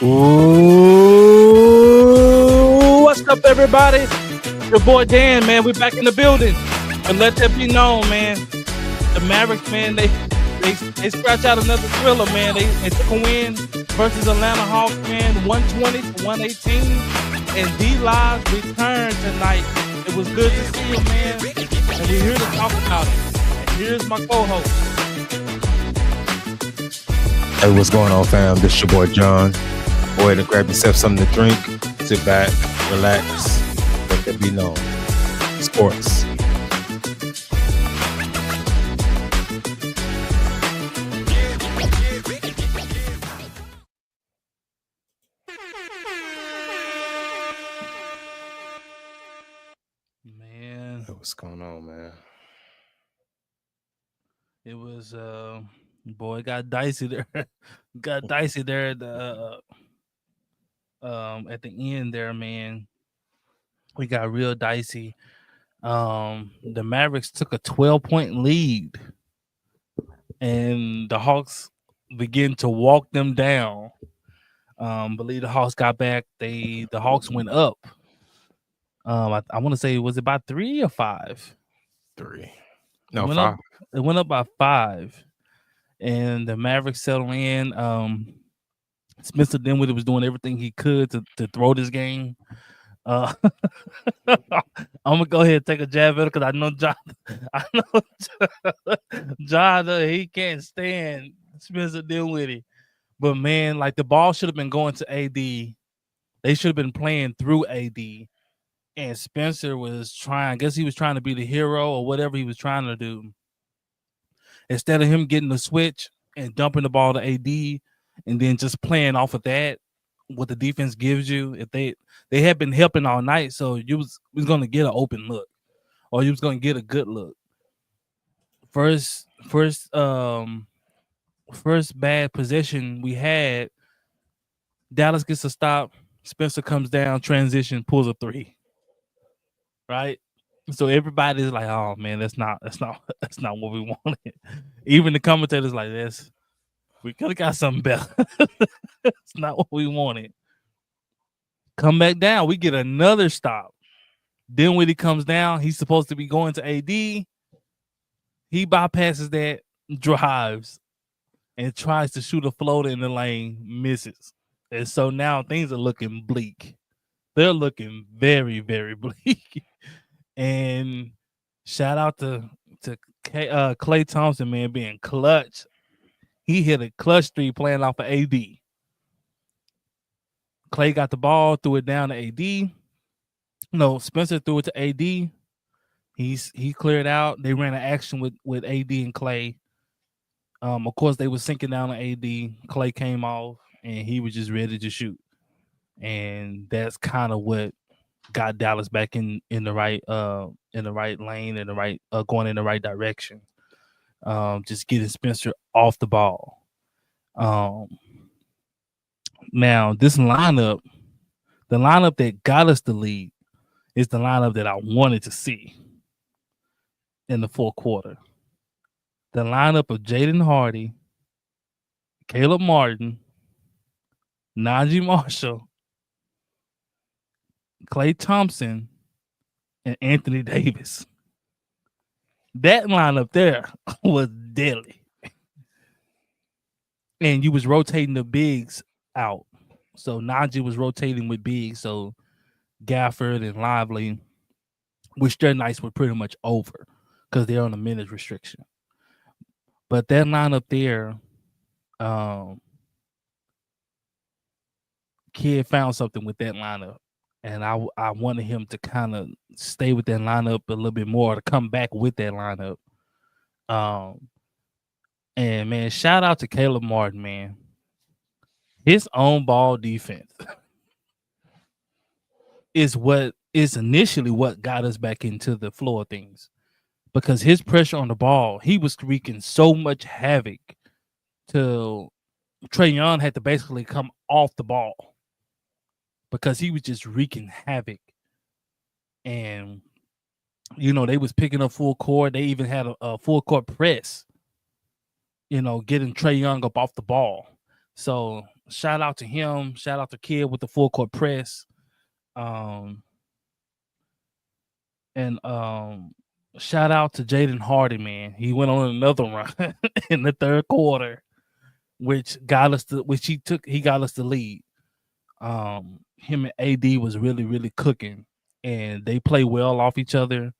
Ooh, what's up, everybody? Your boy Dan, man. We back in the building, and let that be known, man. The Mavericks, man, they scratch out another thriller, man. They took a win versus Atlanta Hawks, man, 120-118, and D-Live returned tonight. It was good to see him, man, and we're here to talk about it. And here's my co-host. Hey, what's going on, fam? This your boy John. Go ahead and grab yourself something to drink, sit back, relax, let that be known. Sports. Man, Hey, what's going on, man? it was boy, it got dicey there. Got dicey there at the end there, man. We got real dicey. The Mavericks took a 12-point lead, and the Hawks began to walk them down. Believe the Hawks got back. The Hawks went up. I want to say, was it by 3 or 5? 3. No, It went 5. up. It went up by 5, and the Mavericks settled in. Spencer Dinwiddie was doing everything he could to throw this game. I'm gonna go ahead and take a jab at it because I know John, he can't stand Spencer Dinwiddie. But man, like the ball should have been going to AD. They should have been playing through AD. And Spencer was trying, I guess he was trying to be the hero or whatever he was trying to do. Instead of him getting the switch and dumping the ball to AD and then just playing off of that, what the defense gives you, if they had been helping all night, so you was going to get an open look or you was going to get a good look. First bad possession we had, Dallas gets a stop, Spencer comes down, transition, pulls a 3. Right? So everybody's like, "Oh man, that's not what we wanted." Even the commentators like this, we could have got something better. It's not what we wanted. Come back down, we get another stop. Then when he comes down, he's supposed to be going to AD. He bypasses that, drives, and tries to shoot a floater in the lane, misses. And so now things are looking bleak. They're looking very, very bleak. And shout out to Klay Thompson, man, being clutch. He hit a clutch 3 playing off of AD. Klay got the ball, threw it down to AD. No, Spencer threw it to AD. He cleared out. They ran an action with AD and Klay. Of course, they were sinking down to AD. Klay came off, and he was just ready to shoot. And that's kind of what got Dallas back in the right lane, in the right going in the right direction. Just getting Spencer off the ball. Now this lineup, the lineup that got us the lead, is the lineup that I wanted to see in the fourth quarter. The lineup of Jaden Hardy, Caleb Martin, Najee Marshall, Klay Thompson, and Anthony Davis. That lineup there was deadly. And you was rotating the bigs out. So Najee was rotating with bigs. So Gafford and Lively, which their nights were pretty much over because they're on a minutes restriction. But that lineup there, Kid found something with that lineup. And I wanted him to kind of stay with that lineup a little bit more, to come back with that lineup. And man, shout out to Caleb Martin, man. His own ball defense is initially what got us back into the flow of things. Because his pressure on the ball, he was wreaking so much havoc till Trae Young had to basically come off the ball. Because he was just wreaking havoc. And, you know, they was picking up full court. They even had a full court press, you know, getting Trae Young up off the ball. So shout out to him. Shout out to Kid with the full court press. And shout out to Jaden Hardy, man. He went on another run in the third quarter, which got us he got us the lead. Him and AD was really, really cooking, and they play well off each other.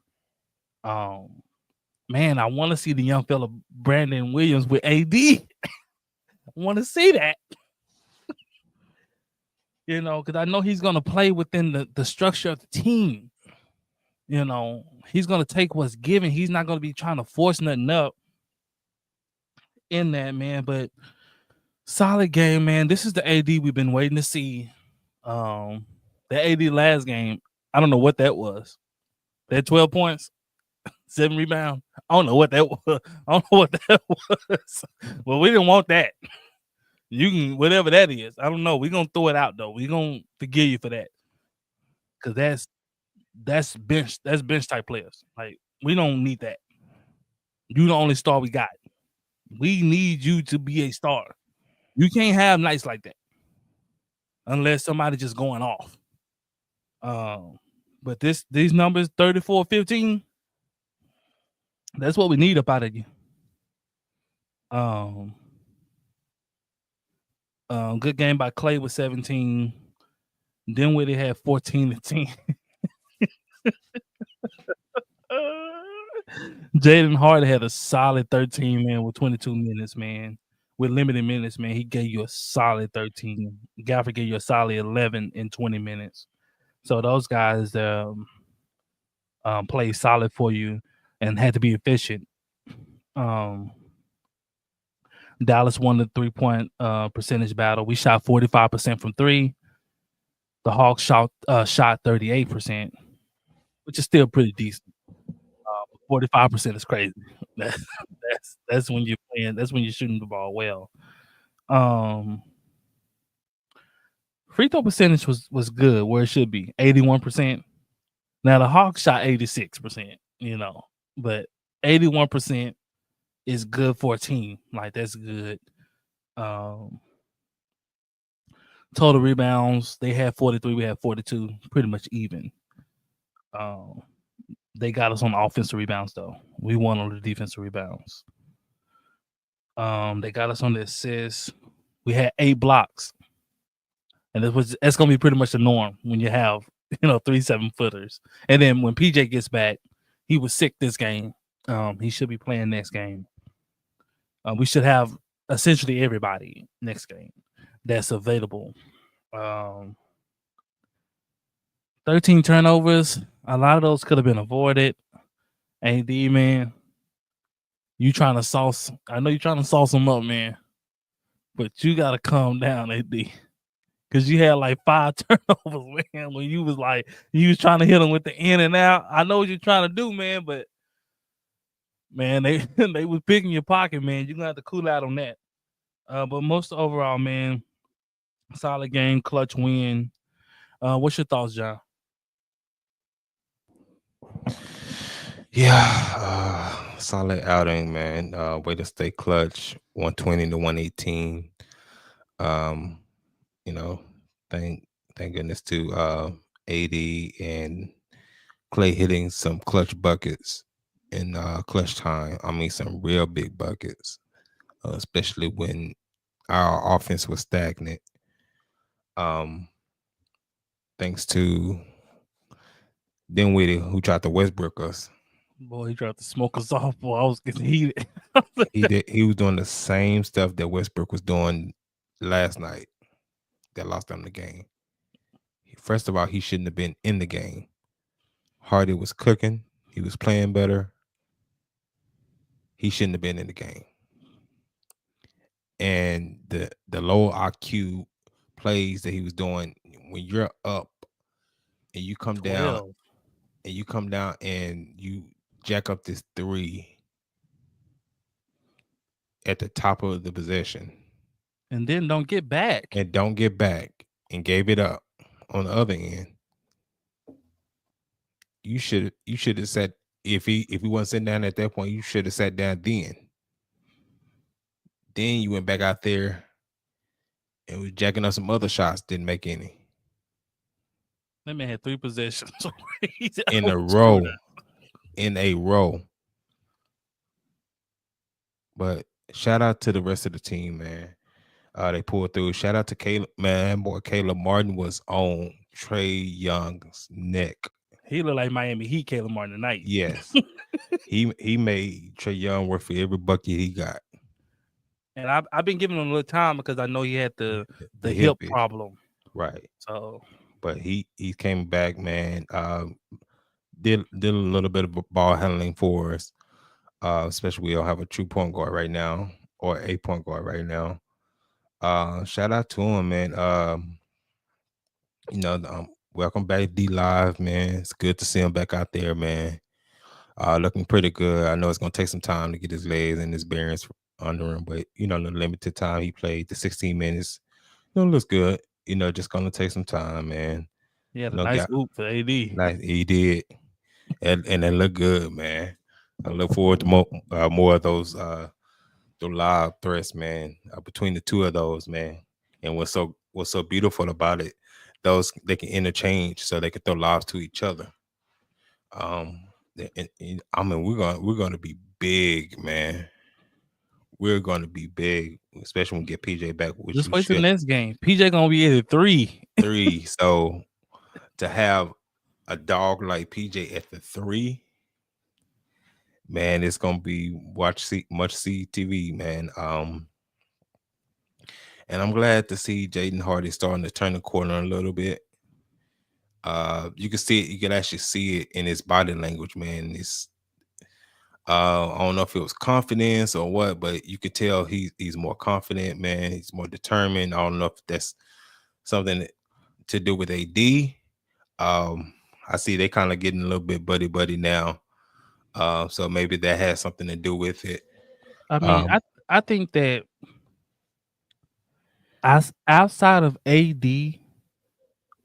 Man, I want to see the young fella Brandon Williams with AD. I want to see that. You know, because I know he's going to play within the structure of the team. You know, he's going to take what's given. He's not going to be trying to force nothing up in that, man. But solid game, man. This is the AD we've been waiting to see. The AD last game, I don't know what that was. That 12 points, 7 rebounds. I don't know what that was. Well, we didn't want that. You can, whatever that is. I don't know. We're going to throw it out, though. We're going to forgive you for that. Because that's bench type players. Like, we don't need that. You the only star we got. We need you to be a star. You can't have nights like that unless somebody just going off. But these numbers, 34-15, that's what we need up out of you. Good game by Clay with 17. Dinwiddie had 14 and 10. Jaden Hardy had a solid 13, man, with 22 minutes, man. With limited minutes, man, he gave you a solid 13. Gafford gave you a solid 11 in 20 minutes. So those guys played solid for you and had to be efficient. Dallas won the 3-point percentage battle. We shot 45% from 3. The Hawks shot 38%, which is still pretty decent. 45% is crazy. That's when you're playing. That's when you're shooting the ball well. Free throw percentage was good where it should be, 81%. Now the Hawks shot 86%, you know, but 81% is good for a team. Like, that's good. Total rebounds, they had 43, we had 42, pretty much even. They got us on the offensive rebounds, though. We won on the defensive rebounds. They got us on the assists. We had 8 blocks. And that's going to be pretty much the norm when you have, 3 7-footers. And then when PJ gets back, he was sick this game. He should be playing next game. We should have essentially everybody next game that's available. 13 turnovers. A lot of those could have been avoided. AD, man, you trying to sauce. I know you're trying to sauce them up, man. But you got to calm down, AD. Because you had like 5 turnovers, man, when you was trying to hit them with the in and out. I know what you're trying to do, man, but, man, they was picking your pocket, man. You're going to have to cool out on that. But most overall, man, solid game, clutch win. What's your thoughts, John? Yeah, solid outing, man. Way to stay clutch, 120 to 118. Thank goodness to AD and Clay hitting some clutch buckets in clutch time. I mean, some real big buckets, especially when our offense was stagnant. Thanks to Dinwiddie, who tried to Westbrook us. Boy, he tried to smoke us off. Boy, I was getting heated. He was doing the same stuff that Westbrook was doing last night that lost them the game. First of all, he shouldn't have been in the game. Hardy was cooking. He was playing better. He shouldn't have been in the game. And the low IQ plays that he was doing, when you're up and you come 12. down and you jack up this 3 at the top of the possession, and then don't get back and gave it up on the other end, you should have sat. If he wasn't sitting down at that point, you should have sat down then. Then you went back out there and was jacking up some other shots, didn't make any That man had 3 possessions He's in a over row. shooter. In a row. But shout out to the rest of the team, man. They pulled through. Shout out to Caleb, man. Boy, Caleb Martin was on Trae Young's neck. He looked like Miami Heat Caleb Martin tonight. Yes. he made Trae Young work for every bucket he got. And I've been giving him a little time because I know he had the hip problem. Right. So, but he came back, man. Did a little bit of ball handling for us. Especially we don't have a true point guard right now or a point guard right now. Shout out to him, man. Welcome back D Live, man. It's good to see him back out there, man. Looking pretty good. I know it's gonna take some time to get his legs and his bearings under him, but the limited time he played, the 16 minutes, looks good. Just gonna take some time, man. He had a nice oop for AD. Nice, he did, and it looked good, man. I look forward to more of those the live threats, man, between the two of those, man. And what's so beautiful about it, those they can interchange, so they can throw lobs to each other. And I mean, we're gonna be big, man. We're gonna be big, especially when we get PJ back. Just wait till the next game. PJ gonna be at 3. So to have a dog like PJ at the 3, man, it's gonna be much TV, man. And I'm glad to see Jaden Hardy starting to turn the corner a little bit. You can see it. You can actually see it in his body language, man. It's I don't know if it was confidence or what, but you could tell he's more confident, man. He's more determined. I don't know if that's something to do with AD. I see they kind of getting a little bit buddy now. So maybe that has something to do with it. I mean, I think that as outside of AD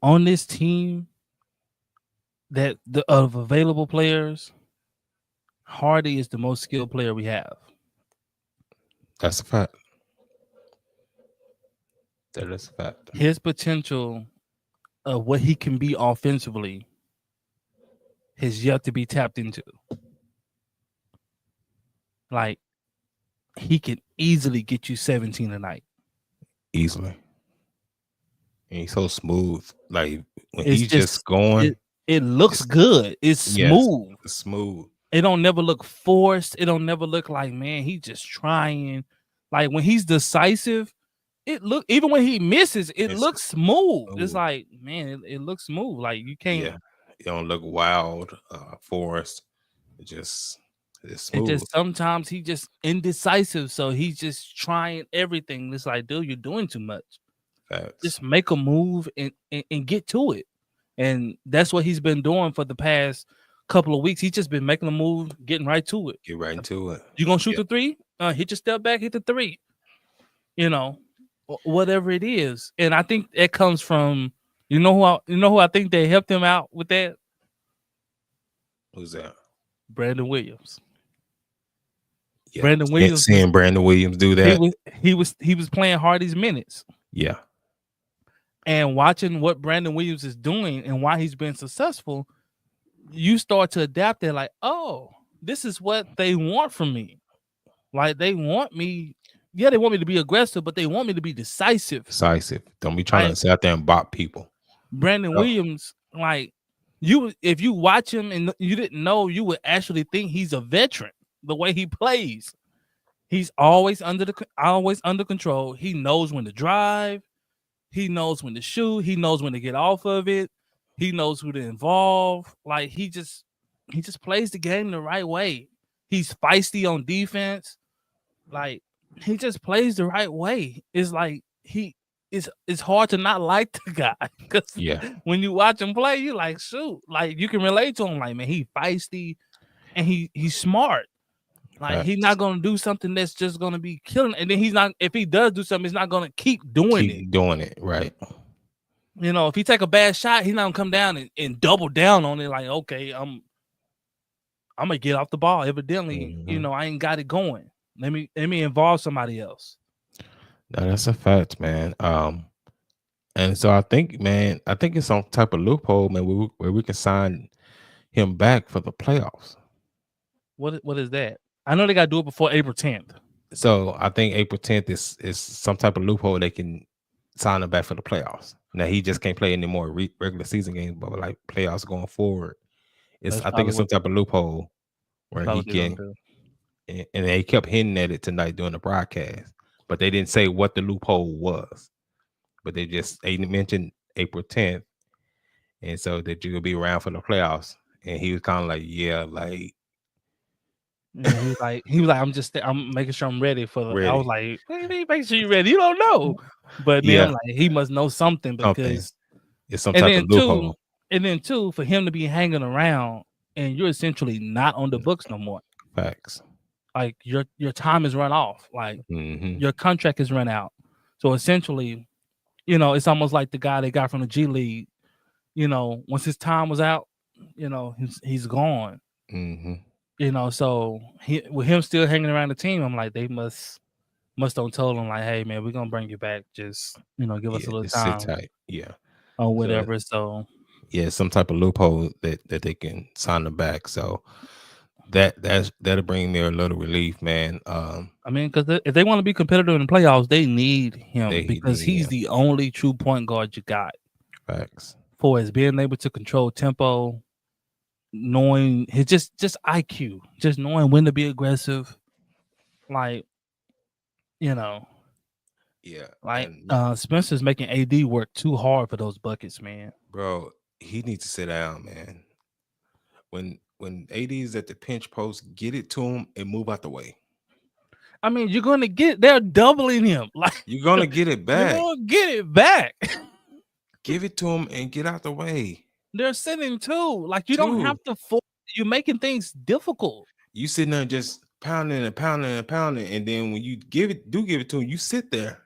on this team, that of available players, Hardy is the most skilled player we have. That's a fact. That is a fact. His potential of what he can be offensively has yet to be tapped into. Like, he can easily get you 17 a night. Easily. And he's so smooth. Like, when he's just going. It looks good. It's smooth. Yes, it's smooth. It don't never look forced. It don't never look like, man, he's just trying. Like, when he's decisive, even when he misses, it looks smooth. It's like, man, it looks smooth. Like, you can't. Yeah, it don't look wild, forced. It's smooth. It just sometimes he just indecisive, so he's just trying everything. It's like, dude, you're doing too much. Facts. Just make a move and get to it. And that's what he's been doing for the past couple of weeks. He's just been making a move, getting right to it. Get right into it. You gonna shoot the 3? Hit your step back, hit the 3. Whatever it is. And I think that comes from who I think they helped him out with that. Who's that? Brandon Williams. Yeah. Brandon Williams. Seeing Brandon Williams do that. He was playing Hardy's minutes. Yeah. And watching what Brandon Williams is doing and why he's been successful, you start to adapt it. Like, oh, this is what they want from me. Like, they want me. Yeah, they want me to be aggressive, but they want me to be decisive. Don't be trying to sit out there and bop people. Brandon Williams, like, if you watch him and you didn't know, you would actually think he's a veteran. The way he plays, he's always under control. He knows when to drive. He knows when to shoot. He knows when to get off of it. He knows who to involve. Like, he just plays the game the right way. He's feisty on defense. Like, he just plays the right way. It's like it's hard to not like the guy, because when you watch him play, you like, shoot, like, you can relate to him. Like, man, he feisty and he's smart. Like, he's not gonna do something that's just gonna be killing. And then he's not. If he does do something, he's not gonna keep doing it. Right. If he take a bad shot, he's not gonna come down and double down on it. Like, okay, I'm gonna get off the ball. Evidently, I ain't got it going. Let me involve somebody else. No, that's a fact, man. And so I think, man, I think it's some type of loophole, man, where we can sign him back for the playoffs. What is that? I know they got to do it before April 10th. So I think April 10th is some type of loophole they can sign him back for the playoffs. Now he just can't play any more regular season games, but like playoffs going forward, That's I think it's some type of loophole where he what they're gonna can. do. And they kept hinting at it tonight during the broadcast, but they didn't say what the loophole was. But they mentioned April 10th, and so that you'll be around for the playoffs. And he was kind of like, yeah, like Yeah, he was like, I'm making sure I'm ready for the. I ready. was like, what do you mean make sure you're ready? You don't know. But then Yeah, I'm like, he must know something something. because It's some and type of then loophole. two, for him to be hanging around and you're essentially not on the books no more. Facts. Like your time is run off. Like Mhm. your contract is run out. So essentially, you know, it's almost like the guy they got from the G League. You know, once his time was out, you know, he's gone. Mhm. You know, so with him still hanging around the team, I'm like, they must don't told him like, hey man, we're gonna bring you back. Just give us a Yeah, little just sit time tight. Yeah. or So whatever. So yeah, some type of loophole that they can sign them back. So that'll bring me a little relief, man. I mean, because if they want to be competitive in the playoffs, they need him They because need he's him. the only true point guard you got Facts. for his being able to control tempo, knowing his just IQ, just knowing when to be aggressive. Like, you know, Yeah. like And Spencer's making AD work too hard for those buckets, man. bro, he needs to sit down, man. When AD is at the pinch post, get it to him and move out the way. I mean, they're doubling him. Like You're gonna get it you're back. gonna get it back. Give it to him and get out the way. They're sitting too. Like you don't have to force. You're making things difficult. You sitting there just pounding and pounding and pounding, and then when you give it to him, you sit there.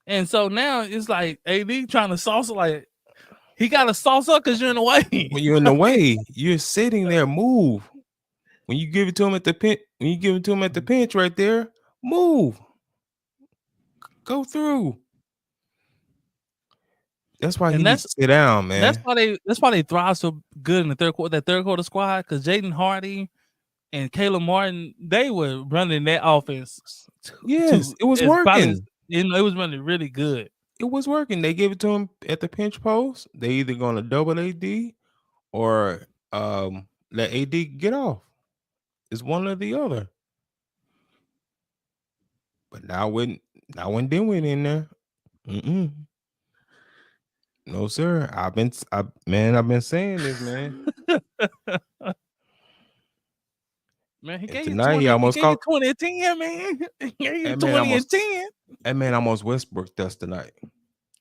And so now it's like AD trying to sauce like he got to sauce up because you're in the way. When you're in the way, you're sitting there. Move. When you give it to him at the pinch right there, move. Go through. That's why he needs to sit down, man. That's why they thrive so good in the third quarter. That third quarter squad, because Jaden Hardy and Caleb Martin, they were running that offense. Yes, it was working. It was running really good. It was working. They gave it to him at the pinch post. They either gonna double AD or let AD get off. It's one or the other. But now when Dinwiddie in there, no sir. I've been saying this, man. Man, he And gave tonight you 20. he almost caught 20 and 10, man. He gave you that 20 man almost, and 10. that man almost Westbrook us tonight.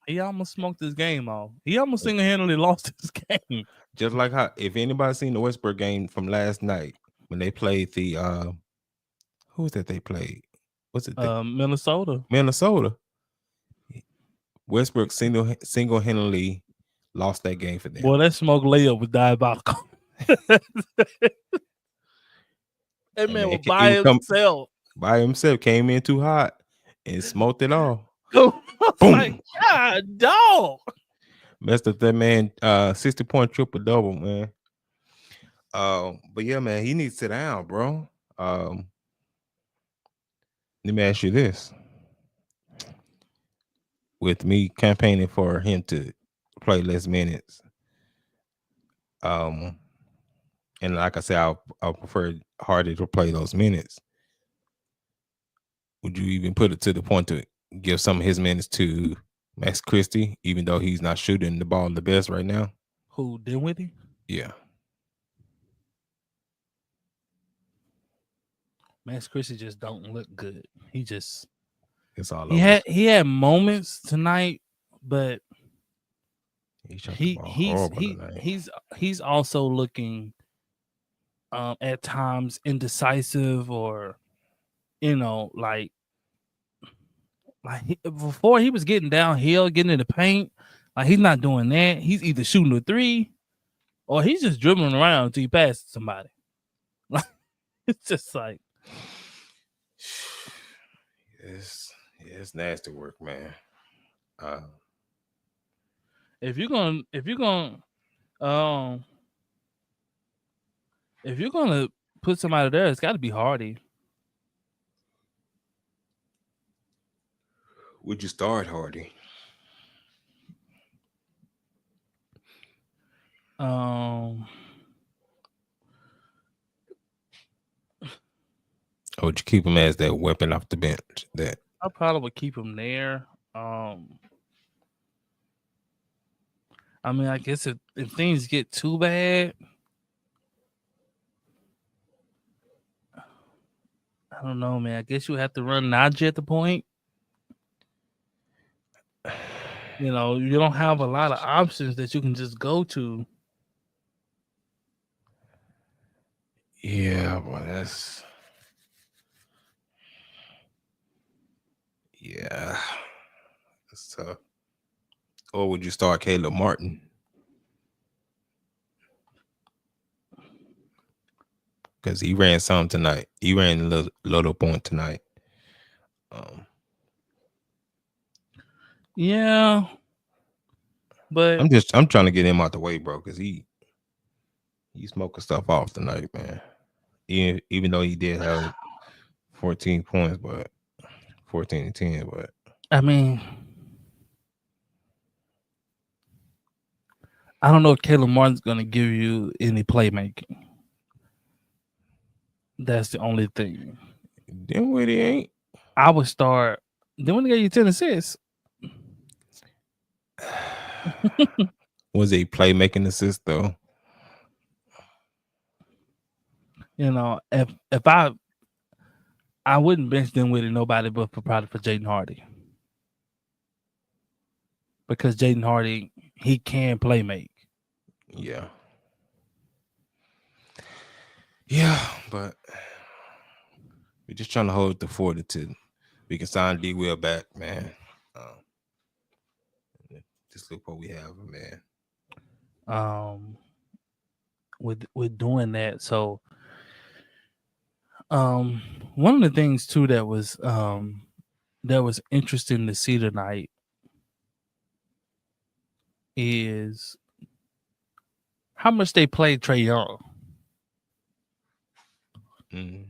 He almost smoked this game off. He almost single-handedly lost this game. Just like how, if anybody seen the Westbrook game from last night when they played the who was that they played? What's it? Minnesota. Westbrook single-handedly lost that game for them. Boy, that smoke layup was diabolical. That man was by himself. By himself, came in too hot and smoked it off. Boom! Like, God, dog. Messed up that man 60-point triple-double, man. But yeah, man, he needs to sit down, bro. Let me ask you this. With me campaigning for him to play less minutes, and like I said, I'll prefer Hardy to play those minutes. Would you even put it to the point to give some of his minutes to Max Christie, even though he's not shooting the ball the best right now? Who, Dinwiddie? Yeah. Max Christie just don't look good. It's all he over. He had moments tonight, but he's also looking at times indecisive, or like before he was getting downhill, getting in the paint. Like he's not doing that. He's either shooting a three or he's just dribbling around until he passes somebody. Like it's just like yes. it's nasty work, man. If you're gonna put somebody there, it's got to be Hardy. Would you start Hardy? Or would you keep him as that weapon off the bench? That I probably would keep him there. I mean, I guess if things get too bad, I don't know, man. I guess you have to run Najee at the point. You know, you don't have a lot of options that you can just go to. Yeah, well, that's tough. Or would you start Caleb Martin? Because he ran some tonight. He ran a little point tonight. Yeah, but I'm trying to get him out the way, bro, because he smoking stuff off tonight, man. Even though he did have 14 points, but 14 and 10, but I mean, I don't know if Caleb Martin's gonna give you any playmaking. That's the only thing. Dinwiddie ain't. I would start. Dinwiddie gave you 10 assists. Was a playmaking assist though? You know, if I wouldn't bench Dinwiddie nobody but probably for Jaden Hardy. Because Jaden Hardy, he can play make. Yeah. Yeah, but we're just trying to hold the fortitude. We can sign D Will back, man. Just look what we have, man. With doing that, so one of the things too that was interesting to see tonight is how much they played Trae Young. Can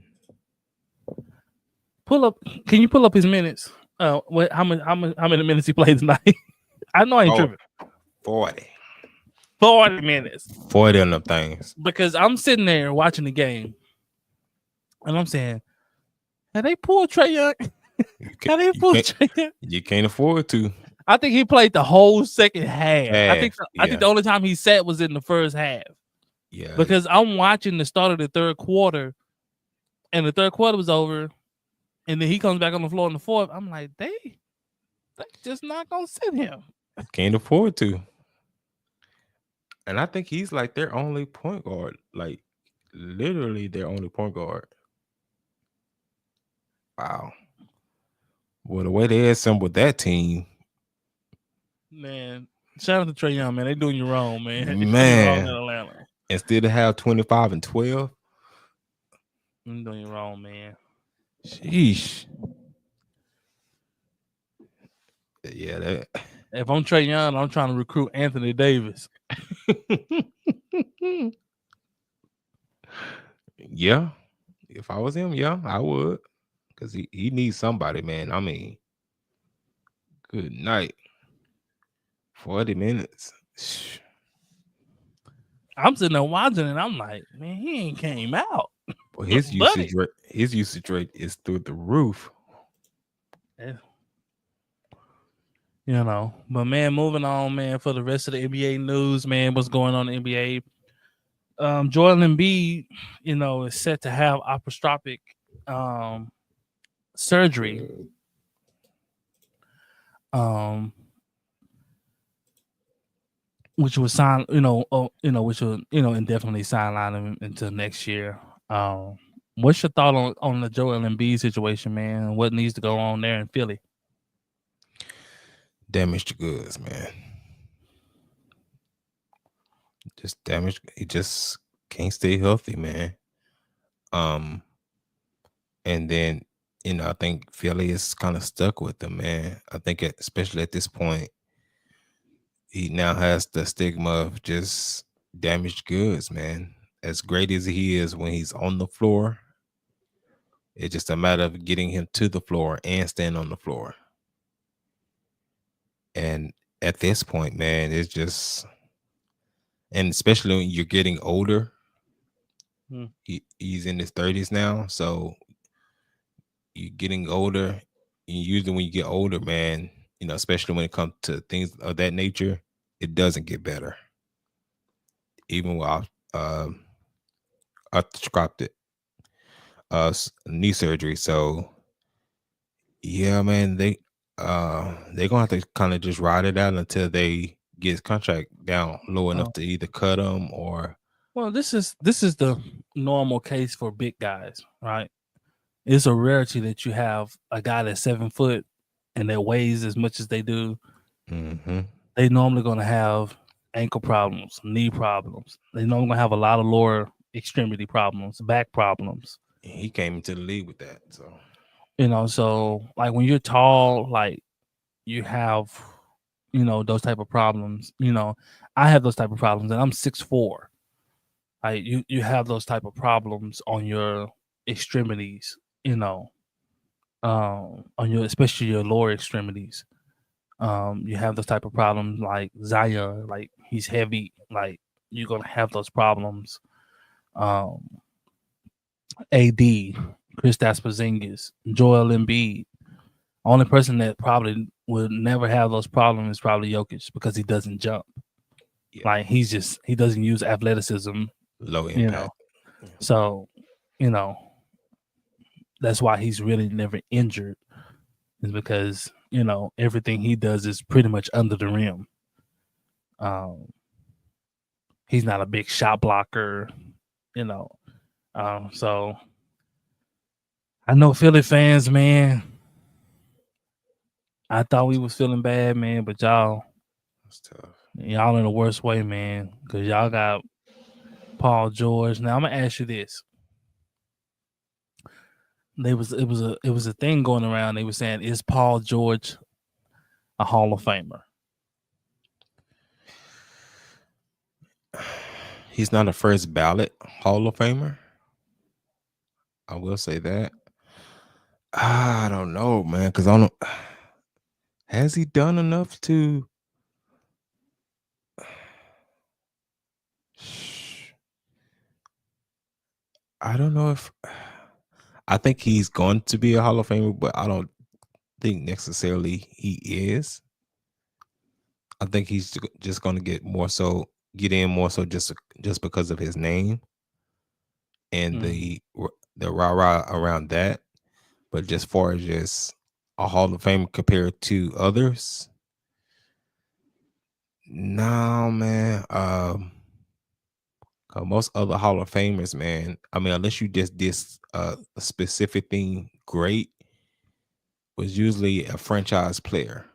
you pull up his minutes? How many minutes he played tonight? I know I ain't tripping. 40 minutes. 40 on them things. Because I'm sitting there watching the game, and I'm saying, have they pulled Trae Young? Trae Young? You can't afford to. I think he played the whole second half. I think the only time he sat was in the first half. Yeah. Because I'm watching the start of the third quarter, and the third quarter was over, and then he comes back on the floor in the fourth. I'm like, they just not gonna sit him. Can't afford to. And I think he's like their only point guard. Like literally their only point guard. Wow. Well, the way they assembled that team. Man, shout out to Trae Young, man. They doing you wrong, man. Man. In Atlanta. Instead of have 25 and 12. I'm doing you wrong, man. Sheesh. Yeah, if I'm Trae Young, I'm trying to recruit Anthony Davis. Yeah. If I was him, yeah, I would. Because he needs somebody, man. I mean, good night. 40 minutes. I'm sitting there watching and I'm like, man, he ain't came out. Well, his usage rate is through the roof. Yeah. You know, but man, moving on, man, for the rest of the NBA news, man, what's going on in the NBA? Joel Embiid, you know, is set to have laparoscopic surgery. Which was which will, indefinitely sideline him until next year. What's your thought on the Joel Embiid situation, man? What needs to go on there in Philly? Damaged goods, man. Just damaged. He just can't stay healthy, man. And then I think Philly is kind of stuck with him, man. I think especially at this point, he now has the stigma of just damaged goods, man. As great as he is when he's on the floor, it's just a matter of getting him to the floor and staying on the floor. And at this point, man, it's just, and especially when you're getting older, he's in his 30s now. So you're getting older. And usually when you get older, man, especially when it comes to things of that nature, it doesn't get better. Even with arthroscopic knee surgery. So yeah, man, they're gonna have to kind of just ride it out until they get his contract down low enough to either cut him or. Well, this is the normal case for big guys, right? It's a rarity that you have a guy that's 7 foot and that weighs as much as they do. Mm-hmm. They normally going to have ankle problems, knee problems. They normally going to have a lot of lower extremity problems, back problems. He came into the league with that, so so like when you're tall, like you have, those type of problems. I have those type of problems, and I'm 6'4". Like you have those type of problems on your extremities, on your, especially your lower extremities. You have those type of problems like Zion, like he's heavy, like you're gonna have those problems. AD, Kristaps Porzingis, Joel Embiid. Only person that probably would never have those problems is probably Jokic because he doesn't jump. Yeah. Like he doesn't use athleticism. Low impact. So, that's why he's really never injured, is because everything he does is pretty much under the rim. He's not a big shot blocker, so I know Philly fans, man. I thought we was feeling bad, man, but y'all, that's tough. Y'all in the worst way, man, because y'all got Paul George. Now I'm gonna ask you this. It was a thing going around. They were saying, is Paul George a Hall of Famer? He's not a first ballot Hall of Famer. I will say that. I don't know, man, because I don't. Has he done enough to? I don't know if. I think he's going to be a Hall of Famer, but I don't think necessarily he is. I think he's just going to get in more so just because of his name and the rah-rah around that. But just far as just a Hall of Fame compared to others, no, man. Most other Hall of Famers, man, I mean, unless you just did a specific thing great, was usually a franchise player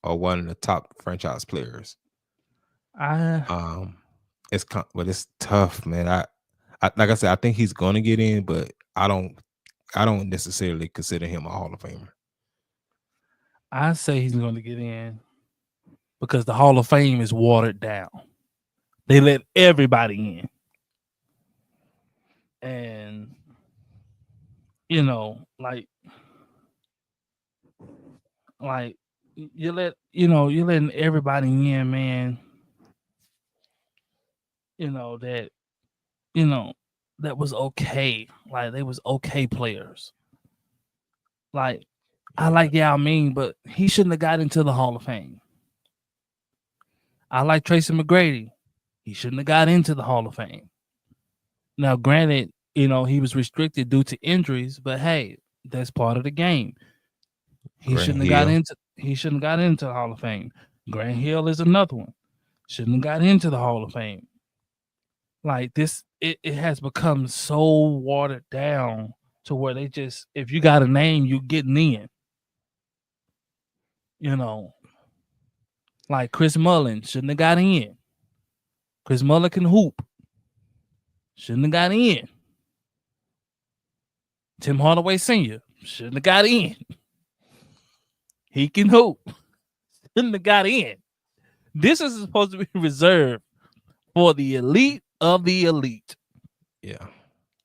or one of the top franchise players. But it's tough, man. I like I said, I think he's gonna get in, but I don't necessarily consider him a Hall of Famer. I say he's going to get in because the Hall of Fame is watered down. They let everybody in. And, like you're letting everybody in, man. That was okay. Like they was okay players. Like I like Yao Ming, but he shouldn't have got into the Hall of Fame. I like Tracy McGrady. He shouldn't have got into the Hall of Fame. Now, granted, he was restricted due to injuries, but hey, that's part of the game. He shouldn't have got into the Hall of Fame. Grant Hill is another one. Shouldn't have got into the Hall of Fame. Like this, it has become so watered down to where they just, if you got a name, you getting in. Like Chris Mullin shouldn't have got in. Chris Mullin can hoop. Shouldn't have got in. Tim Hardaway Sr. Shouldn't have got in. He can hoop. Shouldn't have got in. This is supposed to be reserved for the elite of the elite. Yeah.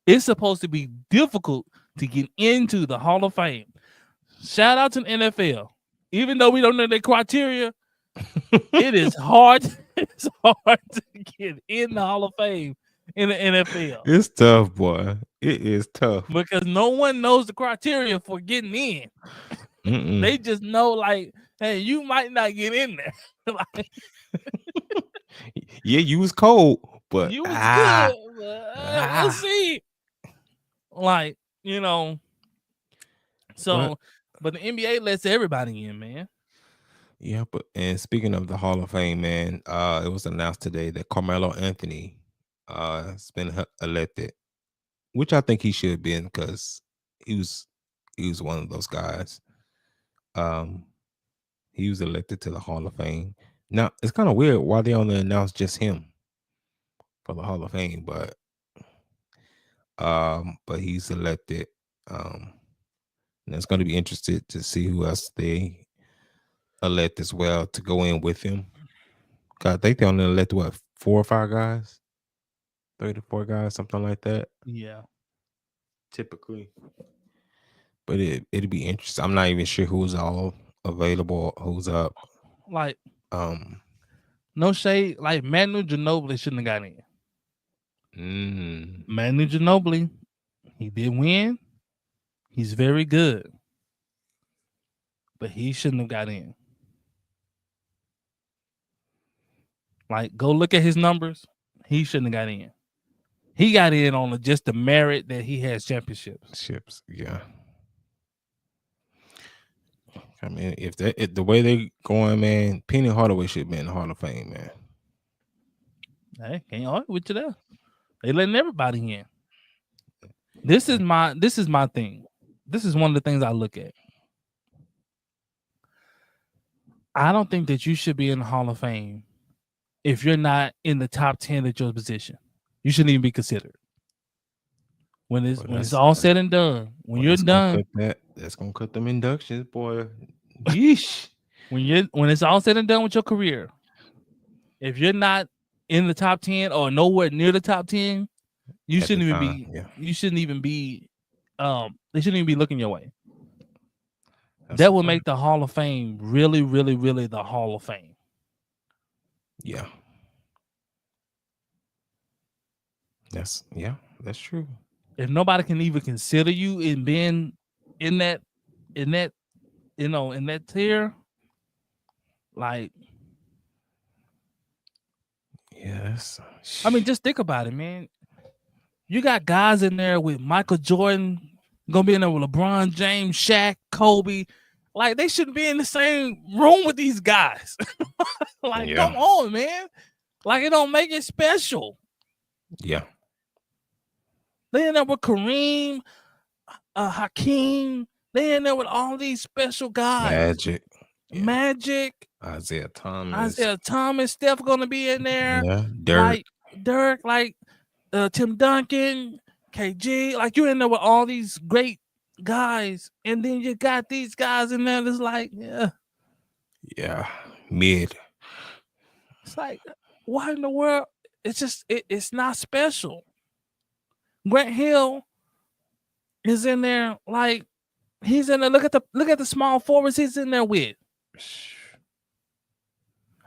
It's supposed to be difficult to get into the Hall of Fame. Shout out to the NFL. Even though we don't know the criteria, it is hard. It's hard to get in the Hall of Fame in the NFL. It's tough, boy. It is tough. Because no one knows the criteria for getting in. Mm-mm. They just know, like, hey, you might not get in there. Like, yeah, you was cold, but you was good. But, we'll see. Like, you know. So, but the NBA lets everybody in, man. Yeah, and speaking of the Hall of Fame, man, it was announced today that Carmelo Anthony has been elected, which I think he should be in because he was one of those guys. He was elected to the Hall of Fame. Now it's kind of weird why they only announced just him for the Hall of Fame, but he's elected. And it's going to be interesting to see who else they elect as well to go in with him. I think they only elected what, 4 or 5 guys, 3 to 4 guys, something like that. Yeah, typically. But it'd be interesting. I'm not even sure who's all available, who's up. Like, no shade. Like Manu Ginobili shouldn't have got in. Manu Ginobili, he did win. He's very good, but he shouldn't have got in. Like, go look at his numbers. He shouldn't have got in. He got in on just the merit that he has championships. Yeah. I mean, if the way they going, man, Penny Hardaway should be in the Hall of Fame, man. Hey, can't argue with you there. They letting everybody in. This is my thing. This is one of the things I look at. I don't think that you should be in the Hall of Fame if you're not in the top 10 at your position. You shouldn't even be considered. When it's all said and done, when you're done, that's gonna cut them inductions, boy. Yeesh. When it's all said and done with your career, if you're not in the top 10 or nowhere near the top 10, you shouldn't even be. Yeah. You shouldn't even be. They shouldn't even be looking your way. That would make the Hall of Fame really, really, really the Hall of Fame. Yeah. That's true. If nobody can even consider you in being in that tier, like, yes. I mean, just think about it, man. You got guys in there with Michael Jordan, gonna be in there with LeBron James, Shaq, Kobe. Like, they shouldn't be in the same room with these guys. Like, come on, man. Like, it don't make it special. Yeah. They in there with Kareem, Hakeem. They in there with all these special guys. Magic. Isaiah Thomas. Steph gonna be in there. Yeah. Dirk. Like Tim Duncan, KG. Like, you're in there with all these great guys, and then you got these guys in there that's like, mid. It's like, why in the world? It's just it's not special. Grant Hill is in there, like, he's in there. Look at the small forwards he's in there with,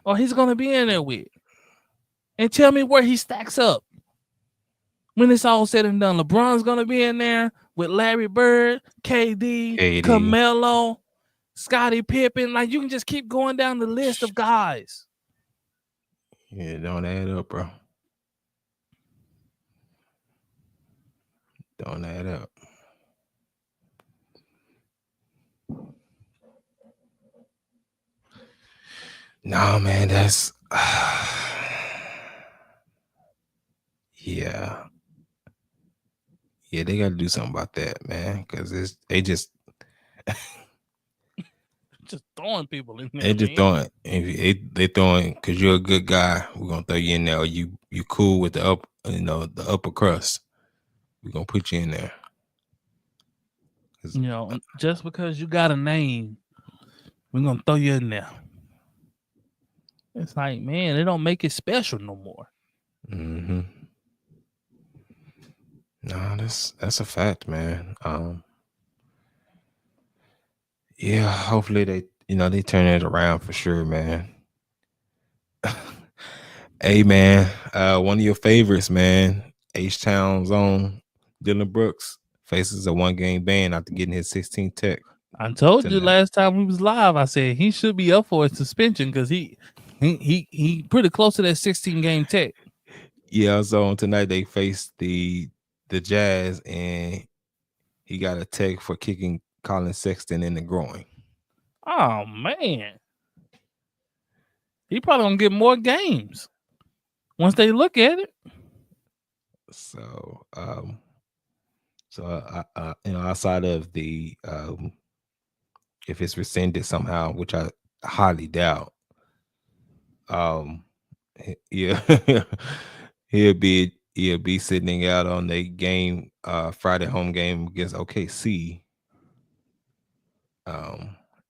or he's gonna be in there with, and tell me where he stacks up when it's all said and done. LeBron's gonna be in there with Larry Bird, KD, Carmelo, Scottie Pippen. Like, you can just keep going down the list of guys. Yeah, don't add up, bro. Don't add up. No, man, that's yeah, they got to do something about that, man, because they just throwing people in there. They just throwing. They throwing because you're a good guy. We're gonna throw you in there. Or you cool with the upper crust. We're gonna put you in there. You know, just because you got a name, we're gonna throw you in there. It's like, man, they don't make it special no more. Mm-hmm. No, that's a fact, man. Yeah, hopefully they turn it around for sure, man. Hey, man, one of your favorites, man, H-Town's own Dylan Brooks faces a 1-game ban after getting his 16th tech. I told you tonight. last time we was live, I said he should be up for a suspension because he pretty close to that 16-game tech. Yeah, so tonight they faced the Jazz, and he got a tech for kicking Colin Sexton in the groin. Oh man, he probably gonna get more games once they look at it. So, outside of the if it's rescinded somehow, which I highly doubt, yeah, he'll be sitting out on the game, Friday home game against OKC.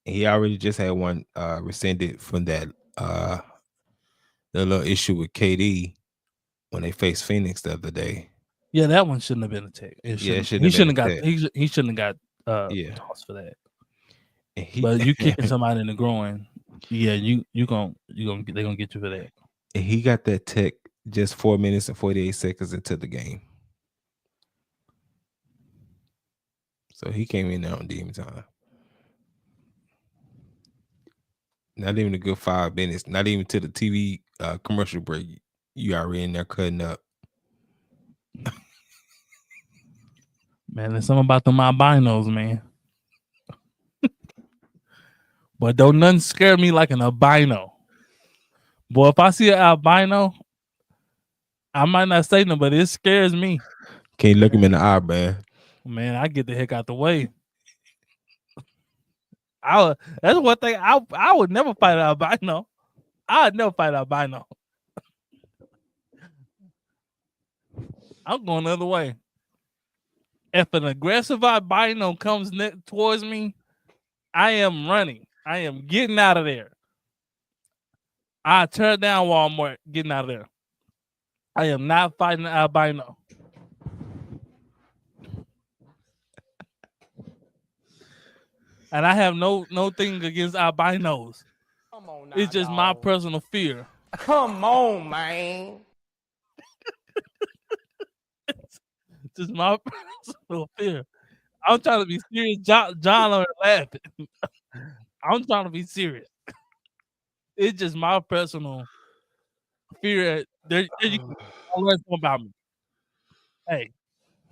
He already just had one rescinded from that the little issue with KD when they faced Phoenix the other day. Yeah, that one shouldn't have been a tech. He shouldn't have got tossed for that. But you kicking somebody in the groin, yeah, they're gonna get you for that. And he got that tech just 4 minutes and 48 seconds into the game. So he came in there on demon time. Not even a good 5 minutes. Not even to the TV commercial break. You already in there cutting up. Man, there's something about them albinos, man. But don't nothing scare me like an albino. Boy, if I see an albino, I might not say nothing, but it scares me. Can't look him in the eye, man. Man, I get the heck out the way. That's one thing. I would never fight an albino. I'd never fight an albino. I'm going the other way. If an aggressive albino comes towards me, I am running. I am getting out of there. I turn down Walmart, getting out of there. I am not fighting an albino. And I have no thing against albinos. Come on now, it's just my personal fear. Come on, man. It's just my personal fear. I'm trying to be serious. John are laughing. I'm trying to be serious. It's just my personal fear. There you can learn something about me. Hey,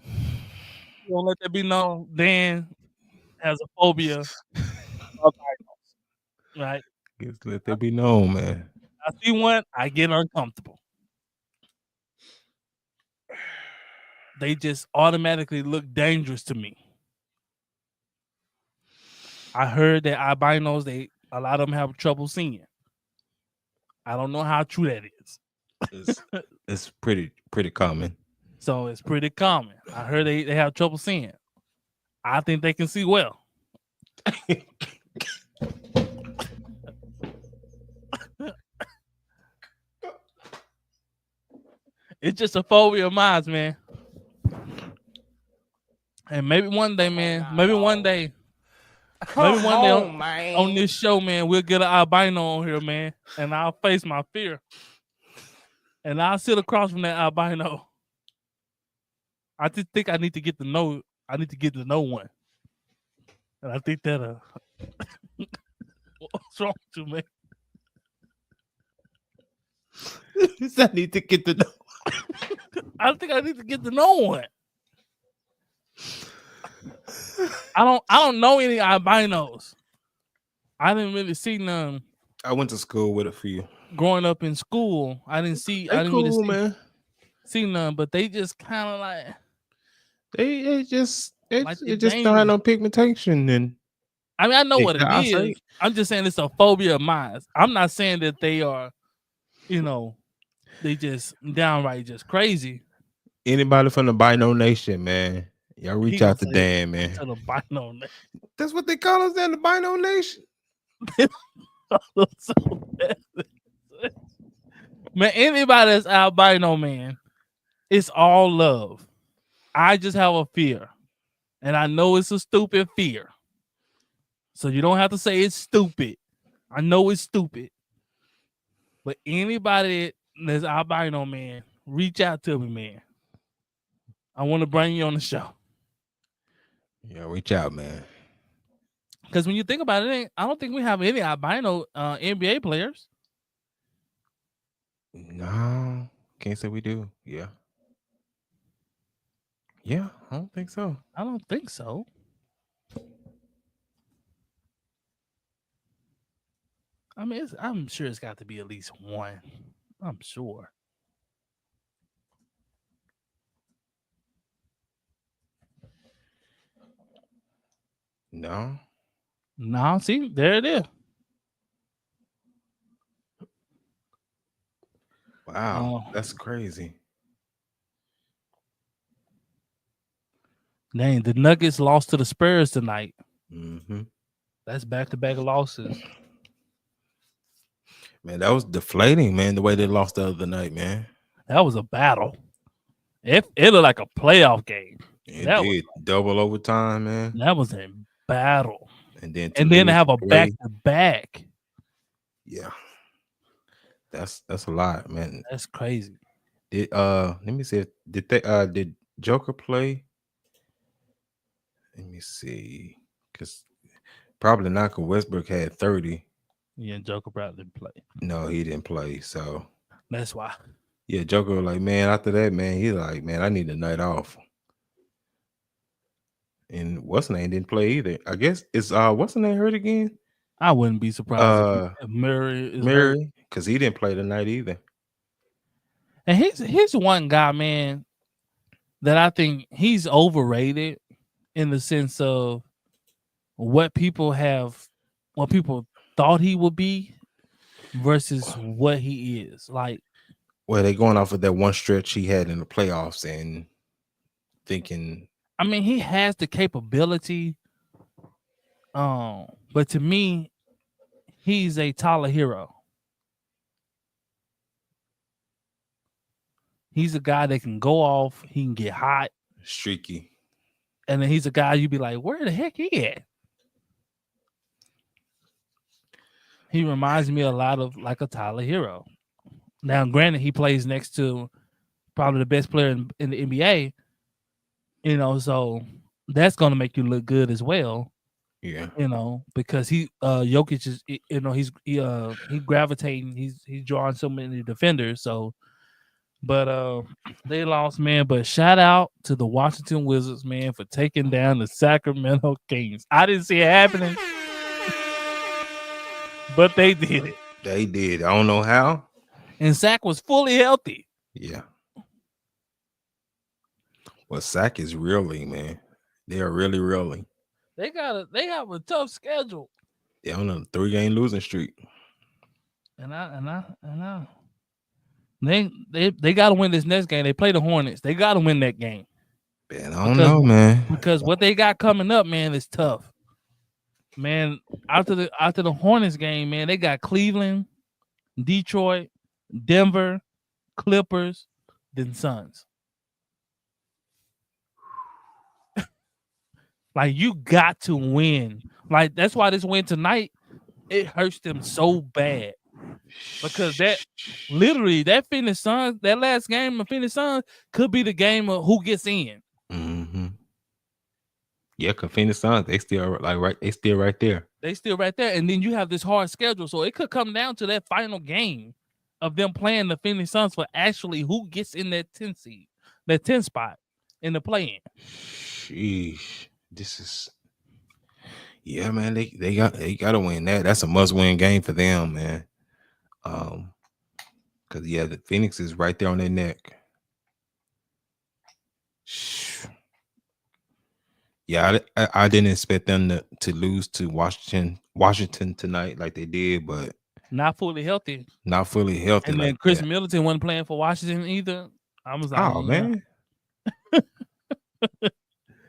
you don't let that be known. Dan has a phobia of albinos, right? Just let that be known, man. I see one, I get uncomfortable. They just automatically look dangerous to me. I heard that albinos, a lot of them have trouble seeing. I don't know how true that is. It's pretty common. So it's pretty common. I heard they have trouble seeing. I think they can see well. It's just a phobia of mine, man. And maybe one day, man. Maybe one day on this show, man, we'll get an albino on here, man, and I'll face my fear. And I'll sit across from that albino. I just think I need to get to know. I need to get to know one. And I think that what's wrong with you, man? I need to get to know. I think I need to get to know one. I don't know any albinos. I didn't really see none. I went to school with a few. Growing up in school, I didn't really see none, but they just kind of like they just don't have no pigmentation. And I mean, I know what it is. I'm just saying it's a phobia of mine. I'm not saying that they are, they just downright just crazy. Anybody from the Bino Nation, man, Y'all reach He out to gonna say Dan, man. to the Bino Nation. That's what they call us there, the Bino Nation. So bad. Man, anybody that's albino, man, it's all love. I just have a fear, and I know it's a stupid fear. So you don't have to say it's stupid. I know it's stupid, but anybody that's albino, man, reach out to me, man. I want to bring you on the show. Yeah, reach out, man. Because when you think about it, I don't think we have any albino NBA players. No, can't say we do. Yeah. Yeah, I don't think so. I don't think so. I mean, I'm sure it's got to be at least one. I'm sure. No. No, see, there it is. Wow, that's crazy. Dang, the Nuggets lost to the Spurs tonight. Mm-hmm. That's back-to-back losses. Man, that was deflating, man, the way they lost the other night, man. That was a battle. It looked like a playoff game. It That did. Double overtime, man. That was a battle. And then to have a back-to-back. Yeah. That's a lot, man. That's crazy. Let me see. Did Joker play? Let me see. Because probably not, because Westbrook had 30. Yeah, Joker probably didn't play. No, he didn't play. So that's why. Yeah, Joker was like, man, after that, man, he's like, man, I need a night off. And what's name didn't play either. I guess it's what's the name hurt again? I wouldn't be surprised if Murray, because he didn't play tonight either. And here's one guy, man, that I think he's overrated in the sense of what people thought he would be versus what he is. Like, well, they're going off of that one stretch he had in the playoffs and thinking. I mean, he has the capability. But to me, he's a Tyler Hero. He's a guy that can go off. He can get hot, streaky, and then he's a guy you'd be like, "Where the heck he at?" He reminds me a lot of like a Tyler Hero. Now, granted, he plays next to probably the best player in the NBA. You know, so that's gonna make you look good as well. Yeah, you know, because Jokic is, you know, he's gravitating, he's drawing so many defenders. So, but they lost, man. But shout out to the Washington Wizards, man, for taking down the Sacramento Kings. I didn't see it happening, but they did it. They did. I don't know how. And Sac was fully healthy. Yeah. Well, Sac is reeling, man. They are really reeling. They have a tough schedule. They're on a 3-game losing streak. And they got to win this next game. They play the Hornets. They got to win that game. Man, I don't know, man. Because what they got coming up, man, is tough. Man, after the Hornets game, man, they got Cleveland, Detroit, Denver, Clippers, then Suns. Like, you got to win. Like, that's why this win tonight, it hurts them so bad. Because that Phoenix Suns, that last game of Phoenix Suns could be the game of who gets in. Mm-hmm. Yeah, because Phoenix Suns, they still right there. They still right there. And then you have this hard schedule. So it could come down to that final game of them playing the Phoenix Suns for actually who gets in that 10 seed, that 10 spot in the play-in. Sheesh. This is, yeah, man. They got to win that. That's a must-win game for them, man. Because the Phoenix is right there on their neck. Yeah, I didn't expect them to lose to Washington tonight like they did, but not fully healthy. And then Chris Middleton wasn't playing for Washington either. I was like, oh man.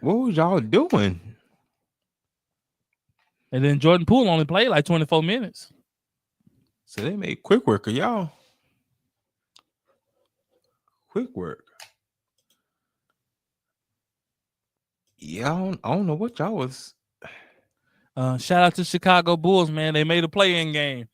What was y'all doing? And then Jordan Poole only played like 24 minutes. So they made quick work of y'all. Quick work. Yeah, I don't know what y'all was. Shout out to Chicago Bulls, man. They made a play-in game.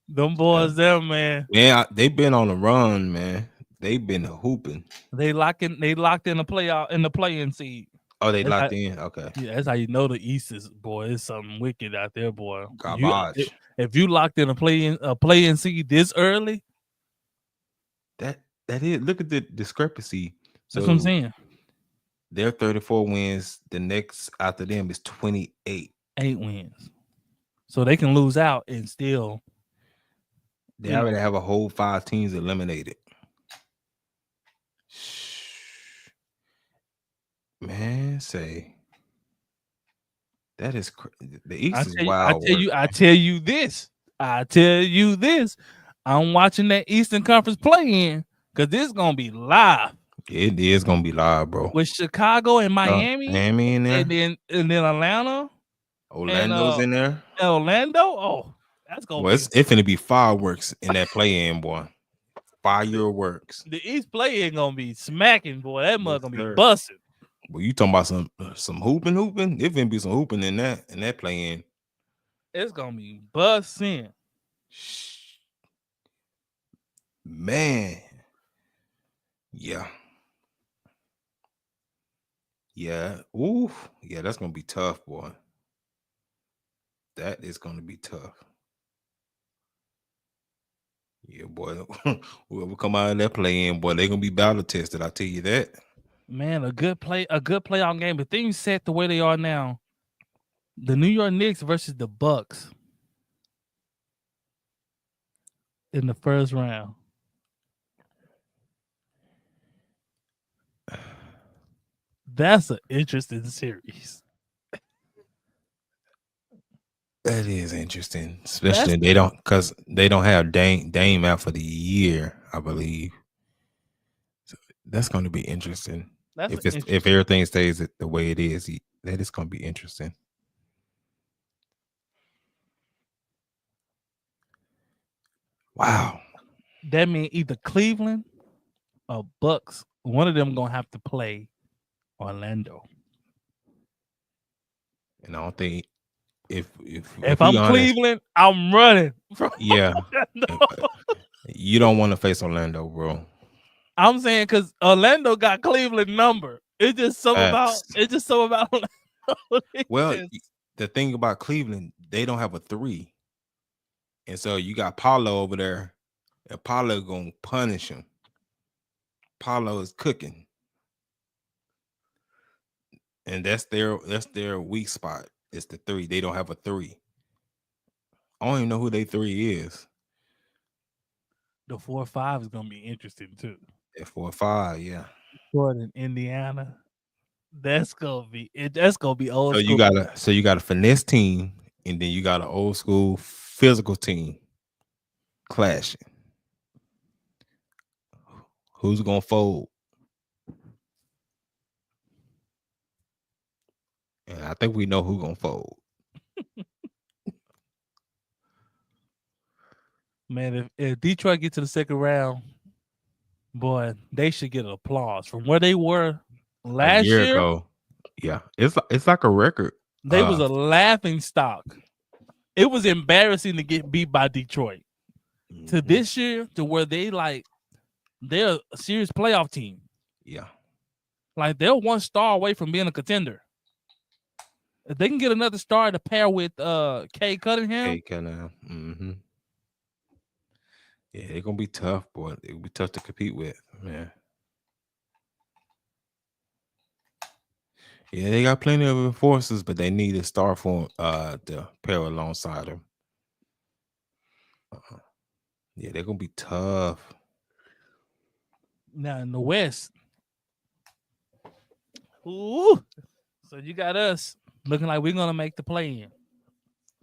Them boys, them man. Man, they've been on the run, man. They've been hooping. They locked in the playoff in the play-in seed. Oh, they That's locked how- in. Okay. Yeah, that's how you know the East is, boy. It's something wicked out there, boy. Garbage. If you locked in a play-in seed this early, That is. Look at the discrepancy. So that's what I'm saying. they're 34 wins. The next after them is 28. 8 wins, so they can lose out and still. They You know. already have a whole 5 teams eliminated. Man, say that is the East is wild. I tell you this. I'm watching that Eastern Conference play-in because this is gonna be live. It is gonna be live, bro. With Chicago and Miami, Miami in there, and then Atlanta, Orlando's in there. Orlando. Oh, that's gonna Well, be it's finna be fireworks in that play-in, boy. Fireworks. the East play-in gonna be smacking, boy. That mug gonna sir. be busting. Well, you talking about some hooping? There finna be some hooping in that play-in. It's gonna be busting. Man. Yeah. Yeah. Ooh. Yeah, that's gonna be tough, boy. That is gonna be tough. Yeah, boy. Whoever come out of that play-in, boy, they're gonna be battle tested. I tell you that. Man, a good playoff game. But things set the way they are now. The New York Knicks versus the Bucks in the first round. That's an interesting series. That is interesting, especially they don't have Dame out for the year, I believe. So that's going to be interesting. If everything stays the way it is, that is going to be interesting. Wow, that means either Cleveland or Bucks. One of them gonna have to play Orlando. And I don't think if I'm honest, Cleveland, I'm running. Yeah, you don't want to face Orlando, bro. I'm saying because Orlando got Cleveland number. It's just something about. Orlando. Well, the thing about Cleveland, they don't have a 3, and so you got Paulo over there, and Paulo gonna punish him. Paulo is cooking, and that's their weak spot. It's the 3. They don't have a 3. I don't even know who their 3 is. The 4-5 is gonna be interesting too. At 4-5, yeah. Jordan, Indiana. That's gonna be old. So you got a finesse team, and then you got an old school physical team clashing. Who's gonna fold? And I think we know who's gonna fold. Man, if Detroit get to the second round, boy, they should get applause from where they were last year ago. Yeah, it's like a record. They was a laughing stock. It was embarrassing to get beat by Detroit. Mm-hmm. To this year, to where they're a serious playoff team. Yeah, like they're 1 star away from being a contender. If they can get another star to pair with Cade Cunningham. Mm-hmm. Yeah, they're gonna be tough, boy. It'll be tough to compete with, man. Yeah, they got plenty of enforcers, but they need a star for to pair alongside them. Yeah, they're gonna be tough. Now in the West, so you got us looking like we're gonna make the play-in.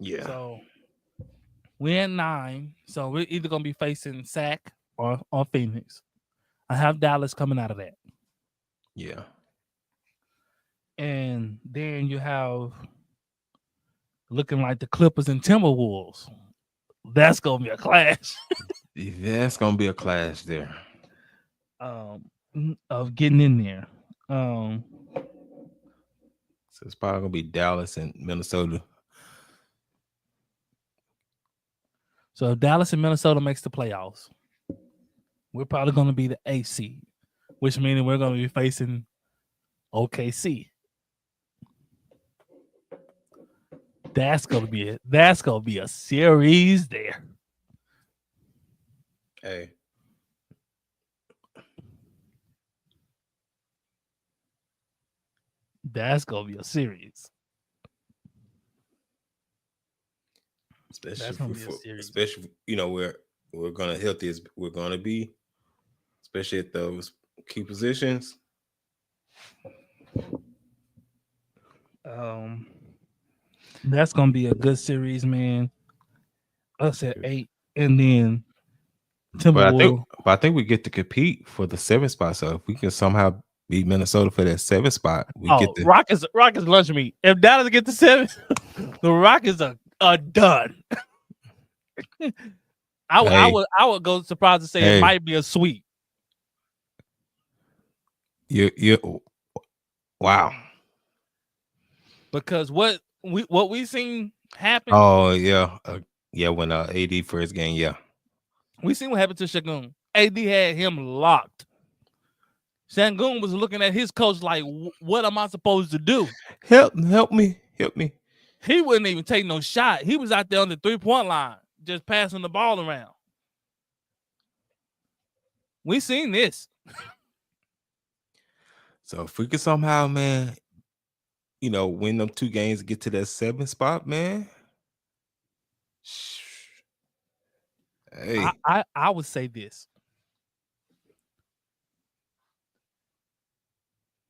Yeah. So we're at 9. So we're either gonna be facing Sac or Phoenix. I have Dallas coming out of that. Yeah. And then you have looking like the Clippers and Timberwolves. That's gonna be a clash. That's gonna be a clash there. Of getting in there. So it's probably gonna be Dallas and Minnesota. So if Dallas and Minnesota makes the playoffs, we're probably gonna be the A seed, which means we're gonna be facing OKC. That's gonna be it. That's gonna be a series there. Hey. That's gonna be a series. Especially gonna be a series. especially we're gonna healthy as we're gonna be, especially at those key positions. That's gonna be a good series, man. Us at 8, and then Timberwolves. But I think we get to compete for the 7th spot. So if we can somehow beat Minnesota for that 7th spot, we get the Rockets lunch meat. If Dallas get the 7, the Rockets are done. I would go surprised to say it might be a sweep. Wow. Because what we seen happen. Oh yeah, when AD first game, yeah. We seen what happened to Şengün. AD had him locked. Şengün was looking at his coach like, what am I supposed to do? Help me. He wouldn't even take no shot. He was out there on the 3-point line, just passing the ball around. We seen this. So if we could somehow, man, win them 2 games and get to that 7th spot, man. Hey. I would say this.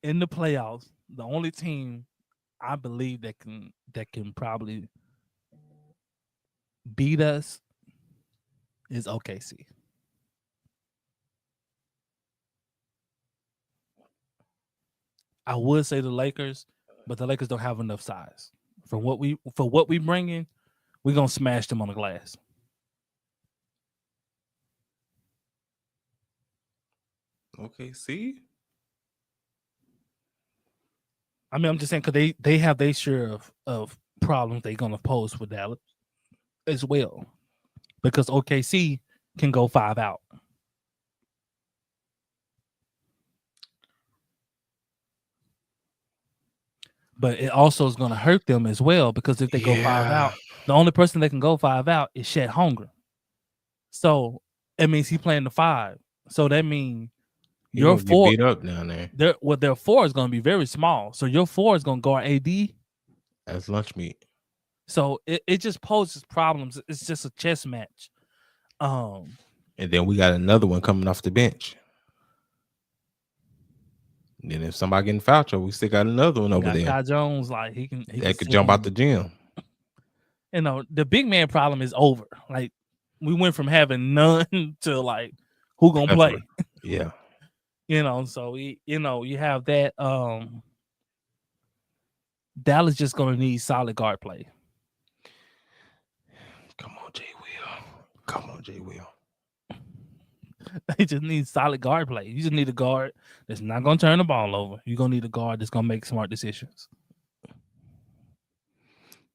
In the playoffs, the only team I believe that can probably beat us is OKC. I would say the Lakers, but the Lakers don't have enough size. For what we bring in, we're gonna smash them on the glass. OKC? I mean, I'm just saying because they have their share of problems they're gonna pose for Dallas as well, because OKC can go 5 out. But it also is going to hurt them as well, because if they go 5 out, the only person that can go 5 out is Chet Holmgren. So it means he's playing the 5. So that means your 4 beat up down there. Their 4 is going to be very small. So your 4 is going to guard AD as lunch meat. So it just poses problems. It's just a chess match. And then we got another one coming off the bench. And then if somebody getting foul trouble, we still got another one over there. Kai Jones, like he can jump out the gym. The big man problem is over. Like we went from having none to like who gonna play. Yeah. So you have that. Dallas just gonna need solid guard play. Come on, Jay Will. They just need solid guard play. You just need a guard that's not gonna turn the ball over. You're gonna need a guard that's gonna make smart decisions.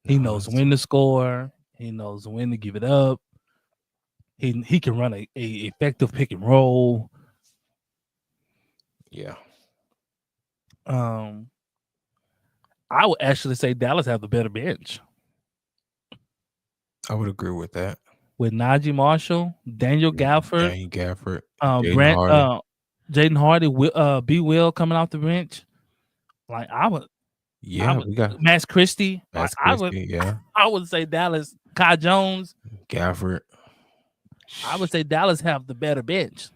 He knows when to score. He knows when to give it up. He can run a effective pick and roll. Yeah. I would actually say Dallas have the better bench. I would agree with that. With Najee Marshall, Daniel Gafford, Jaden Hardy, B. Will coming off the bench. Like we got Max Christie. I would say Dallas, Kai Jones, Gafford. I would say Dallas have the better bench,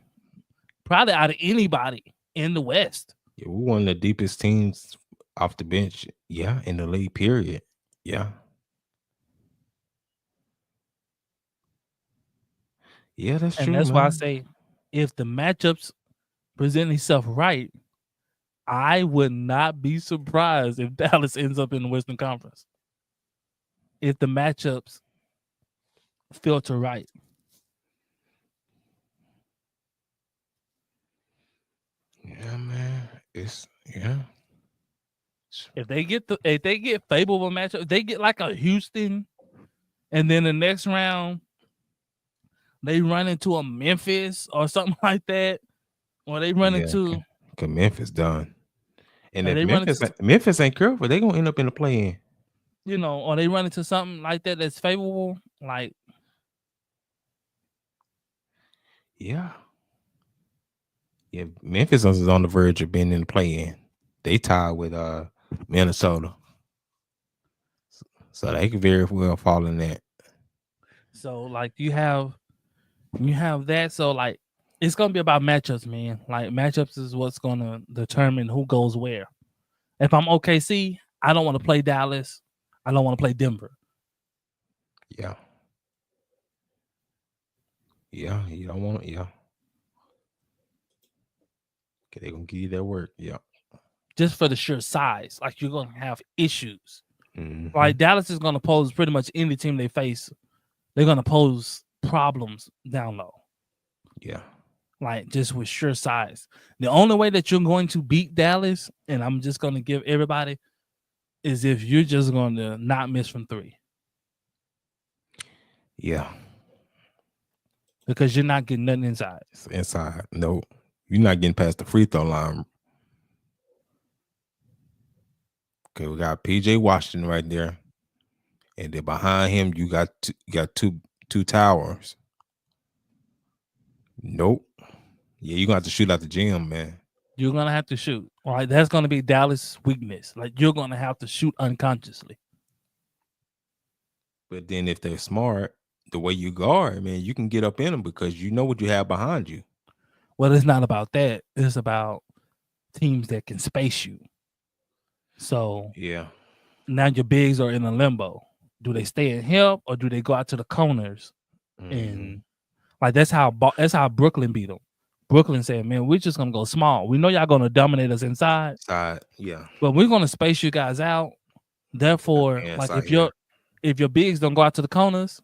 probably out of anybody in the West. Yeah, we're one of the deepest teams off the bench. Yeah, in the league, period. Yeah. Yeah, that's true. And that's why I say if the matchups present itself right, I would not be surprised if Dallas ends up in the Western Conference. If the matchups filter right. Yeah, man. It's yeah. If they get favorable matchup, if they get like a Houston, and then the next round they run into a Memphis or something like that, or they run Yeah, into cause Memphis done. And or if they run into Memphis ain't careful, they gonna end up in the play-in. or they run into something like that that's favorable, like Yeah. Yeah, Memphis is on the verge of being in the play-in. They tied with Minnesota. So they could very well fall in that. so like you have that. So like it's gonna be about matchups, man. Like matchups is what's gonna determine who goes where. If I'm OKC, I don't want to play Dallas. I don't want to play Denver. Yeah. Yeah, you don't want it. Yeah. Okay, they're gonna give you that work. Yeah. Just for the sheer size. Like you're gonna have issues. Mhm. Like Dallas is gonna pose pretty much any team they face. They're gonna pose problems down low. Yeah. Like just with sheer size. The only way that you're going to beat Dallas, and I'm just gonna give everybody, is if you're just going to not miss from three. Yeah. Because you're not getting nothing inside. It's inside. No, you're not getting past the free throw line. Okay, we got PJ Washington right there. And then behind him, you got two towers. Nope. Yeah, you're gonna have to shoot out the gym, man. You're gonna have to shoot. All right, that's gonna be Dallas' weakness. Like you're gonna have to shoot unconsciously. But then if they're smart, the way you guard, man, you can get up in them because you know what you have behind you. Well, it's not about that. It's about teams that can space you. So Yeah. now your bigs are in a limbo. Do they stay in help or do they go out to the corners? Mhm. And like that's how Brooklyn beat them. Brooklyn said, "Man, we're just gonna go small. We know y'all gonna dominate us inside, Yeah. but we're gonna space you guys out. Therefore, Yeah, like inside if your bigs don't go out to the corners,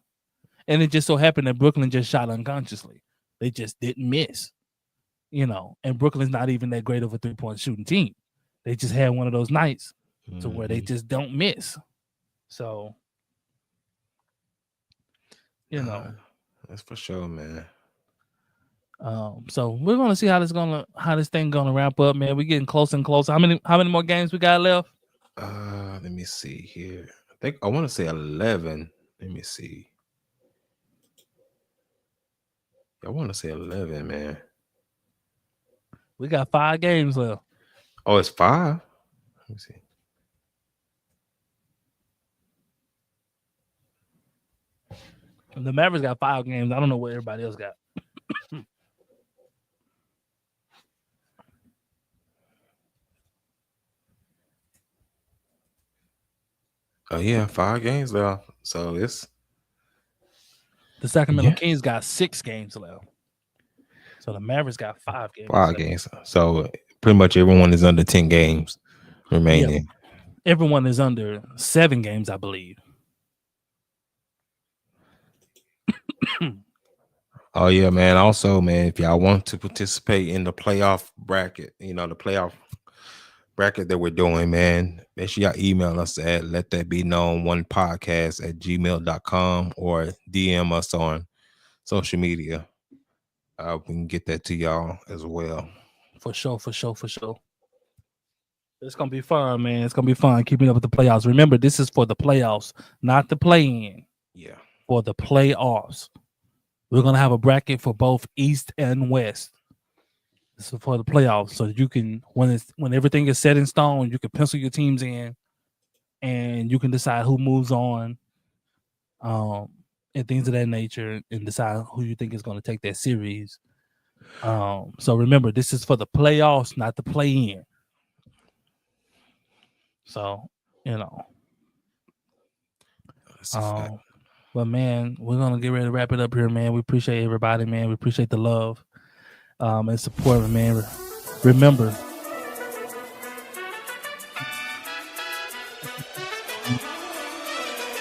and it just so happened that Brooklyn just shot unconsciously, they just didn't miss, And Brooklyn's not even that great of a 3-point shooting team. They just had one of those nights to where they just don't miss. So, that's for sure, man. So we're gonna see how this thing gonna wrap up, man. We're getting closer and closer. How many more games we got left? Let me see here. I want to say 11. Let me see. I want to say 11, man. We got 5 games left. Oh, it's 5. Let me see. The Mavericks got 5 games. I don't know what everybody else got. Oh yeah, 5 games left. So it's the Sacramento Kings got 6 games left. So the Mavericks got 5 games. 5 games. So pretty much everyone is under 10 games remaining. Yeah. Everyone is under 7 games, I believe. Oh yeah, man. Also, man, if y'all want to participate in the playoff bracket, the playoff bracket that we're doing, man, make sure y'all email us at letthatbeknown1podcast@gmail.com or DM us on social media. We can get that to y'all as well. For sure. It's gonna be fun, man. It's gonna be fun keeping up with the playoffs. Remember, this is for the playoffs, not the play-in. Yeah. For the playoffs. We're gonna have a bracket for both East and West. This is for the playoffs, so you can when everything is set in stone, you can pencil your teams in, and you can decide who moves on, and things of that nature, and decide who you think is going to take that series. So remember, this is for the playoffs, not the play-in. So but man, we're gonna get ready to wrap it up here, man. We appreciate everybody, man. We appreciate the love and support, man. Remember,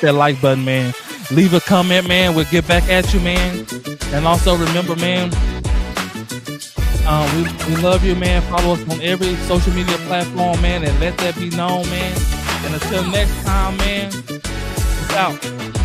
that like button, man. Leave a comment, man. We'll get back at you, man. And also remember, man, we love you, man. Follow us on every social media platform, man, and let that be known, man. And until next time, man, peace out.